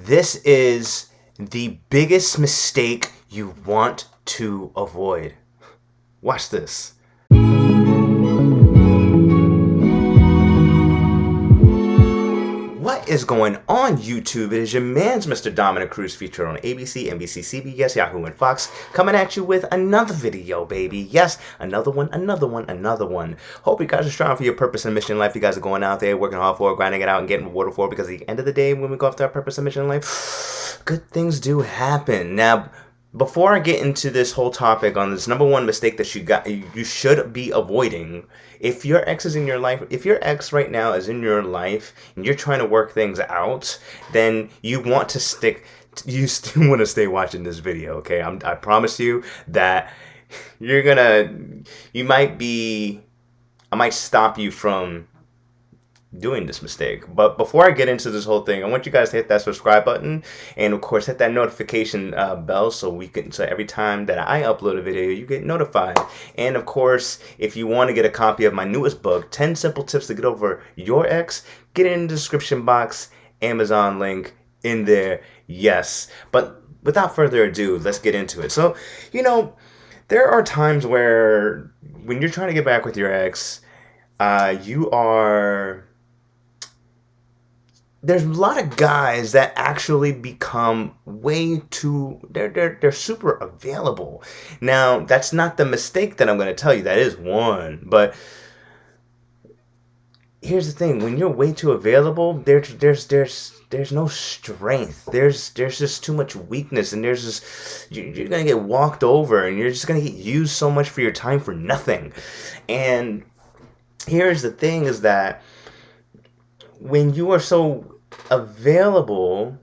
This is the biggest mistake you want to avoid. Watch this. What is going on, YouTube? It is your man's Mr. Dominic Cruz, featured on ABC, NBC, CBS, Yahoo, and Fox, coming at you with another video, baby. Yes, another one. Hope you guys are strong for your purpose and mission in life. You guys are going out there, working hard for it, grinding it out, and getting rewarded for it, because at the end of the day, when we go after our purpose and mission in life, good things do happen. Now, before I get into this whole topic on this number one mistake that you should be avoiding, if your ex is in your life, if your ex right now is in your life and you're trying to work things out, then you still want to stay watching this video, okay? I promise you that I might stop you from doing this mistake. But before I get into this whole thing, I want you guys to hit that subscribe button, and of course hit that notification bell so every time that I upload a video, you get notified. And of course, if you want to get a copy of my newest book, 10 Simple Tips to Get Over Your Ex, get it in the description box, Amazon link in there. Yes. But without further ado, let's get into it. So, there are times where when you're trying to get back with your ex, there's a lot of guys that actually become they're super available. Now, that's not the mistake that I'm going to tell you. That is one. But here's the thing. When you're way too available, there's no strength. There's just too much weakness, and you're going to get walked over, and you're just going to get used so much for your time for nothing. And here's the thing is that when you are so available,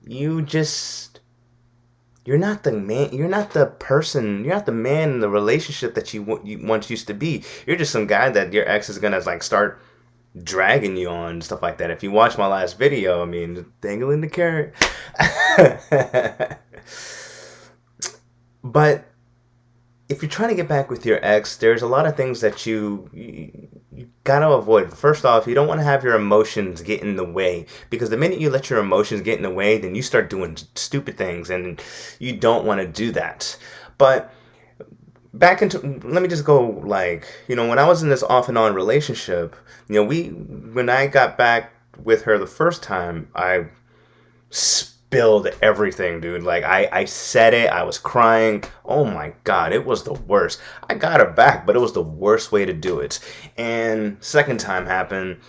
you're not the man, you're not the man in the relationship that you once used to be. You're just some guy that your ex is gonna start dragging you on and stuff like that. If you watch my last video, dangling the carrot. But if you're trying to get back with your ex, there's a lot of things that you gotta avoid. First off, you don't want to have your emotions get in the way, because the minute you let your emotions get in the way, then you start doing stupid things, and you don't want to do that. But let me just go, when I was in this off and on relationship, when I got back with her the first time, I spilled everything, dude. I said it, I was crying. Oh my God, it was the worst. I got her back, but it was the worst way to do it. And second time happened,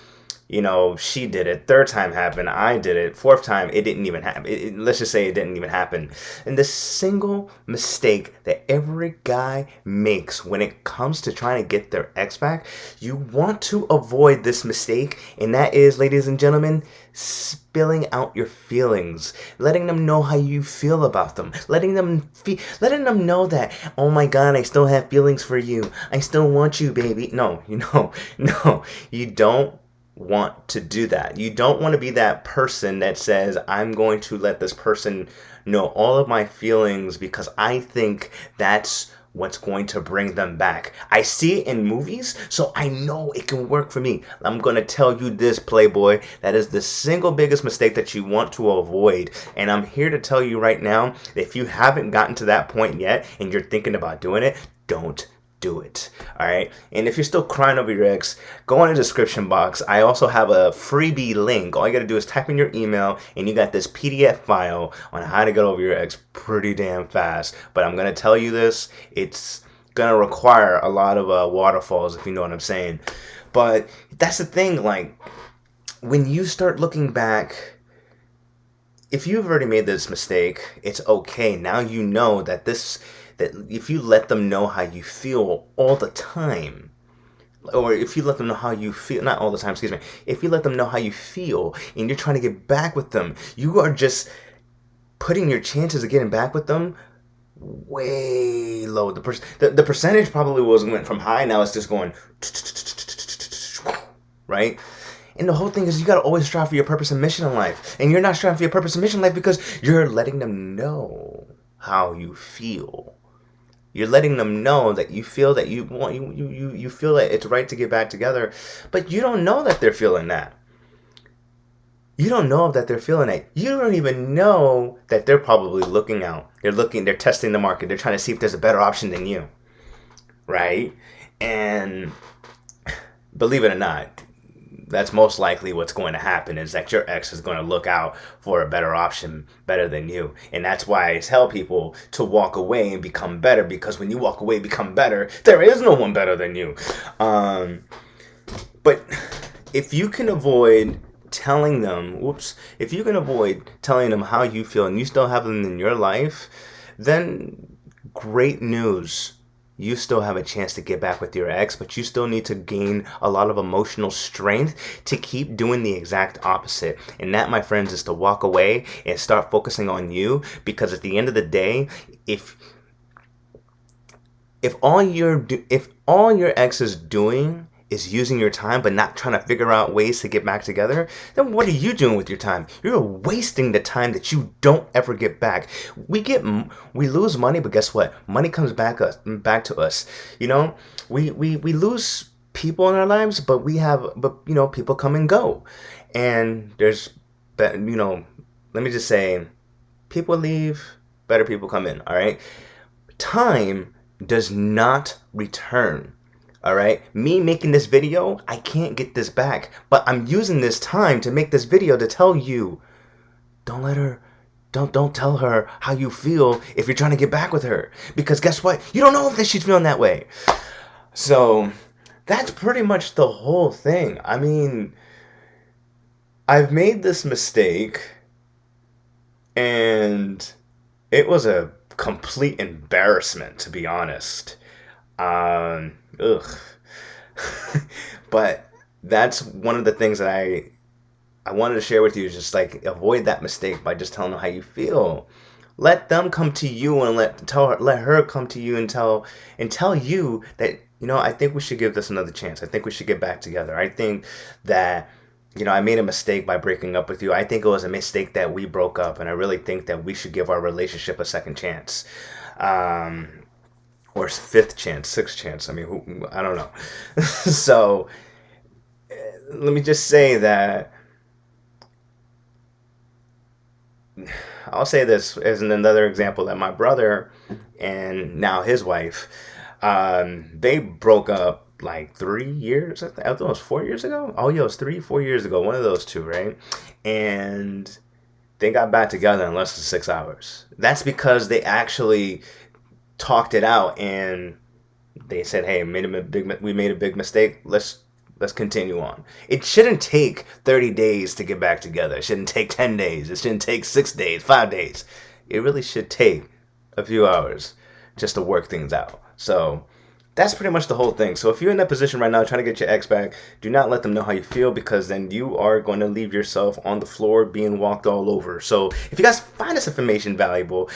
she did it. Third time happened, I did it. Fourth time, it didn't even happen. Let's just say it didn't even happen. And the single mistake that every guy makes when it comes to trying to get their ex back, you want to avoid this mistake, and that is, ladies and gentlemen, spilling out your feelings, letting them know how you feel about them, letting them know that, oh my God, I still have feelings for you. I still want you, baby. No, you don't want to do that. You don't want to be that person that says, I'm going to let this person know all of my feelings because I think that's what's going to bring them back. I see it in movies, so I know it can work for me. I'm going to tell you this, Playboy, that is the single biggest mistake that you want to avoid. And I'm here to tell you right now, that if you haven't gotten to that point yet and you're thinking about doing it, don't do it. All right. And if you're still crying over your ex, go in the description box. I also have a freebie link. All you got to do is type in your email, and you got this PDF file on how to get over your ex pretty damn fast. But I'm going to tell you this, it's going to require a lot of waterfalls, if you know what I'm saying. But that's the thing. When you start looking back, if you've already made this mistake, it's okay. Now you know that if you let them know how you feel all the time, or if you let them know how you feel, not all the time, excuse me, if you let them know how you feel and you're trying to get back with them, you are just putting your chances of getting back with them way low. The percentage probably went from high, now it's just going, right? And the whole thing is, you got to always strive for your purpose and mission in life. And you're not striving for your purpose and mission in life because you're letting them know how you feel. You're letting them know that you feel that you feel that it's right to get back together, but you don't know that they're feeling that. You don't know that they're feeling it. You don't even know that they're probably looking out. They're testing the market. They're trying to see if there's a better option than you, right? And believe it or not, that's most likely what's going to happen, is that your ex is going to look out for a better option, better than you. And that's why I tell people to walk away and become better, because when you walk away and become better, there is no one better than you. But if you can avoid telling them, if you can avoid telling them how you feel and you still have them in your life, then great news. You still have a chance to get back with your ex, but you still need to gain a lot of emotional strength to keep doing the exact opposite. And that, my friends, is to walk away and start focusing on you, because at the end of the day, if all your ex is doing is using your time but not trying to figure out ways to get back together, then what are you doing with your time? You're wasting the time that you don't ever get back. We lose money, but guess what? Money comes back to us. You know, we lose people in our lives, but people come and go. And let me just say, people leave, better people come in, all right? Time does not return. All right, me making this video, I can't get this back, but I'm using this time to make this video to tell you, don't tell her how you feel if you're trying to get back with her, because guess what? You don't know if she's feeling that way. So that's pretty much the whole thing. I mean, I've made this mistake, and it was a complete embarrassment, to be honest. But that's one of the things that I wanted to share with you, is just like, avoid that mistake by just telling them how you feel. Let them come to you and let her come to you and tell you that, I think we should give this another chance. I think we should get back together. I think that, I made a mistake by breaking up with you. I think it was a mistake that we broke up, and I really think that we should give our relationship a second chance. Or fifth chance, sixth chance. I mean, I don't know. So let me just say that I'll say this as another example, that my brother and now his wife, they broke up like 3 years. I thought it was 4 years ago. Oh, yeah, it was 4 years ago. One of those two, right? And they got back together in less than 6 hours. That's because they actually talked it out, and they said, hey, we made a big mistake. Let's continue on. It shouldn't take 30 days to get back together. It shouldn't take 10 days. It shouldn't take 6 days, 5 days. It really should take a few hours just to work things out. So that's pretty much the whole thing. So if you're in that position right now trying to get your ex back, do not let them know how you feel, because then you are going to leave yourself on the floor being walked all over. So if you guys find this information valuable,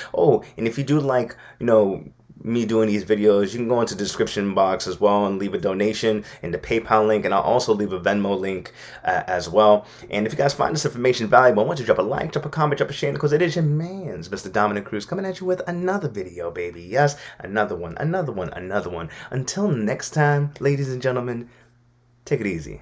and if you do like, me doing these videos, you can go into the description box as well and leave a donation and the PayPal link, and I'll also leave a Venmo link as well. And if you guys find this information valuable, I want you to drop a like, drop a comment, drop a share, because it is your man's Mr. Dominic Cruz coming at you with another video, baby. Yes, another one. Until next time, ladies and gentlemen, take it easy.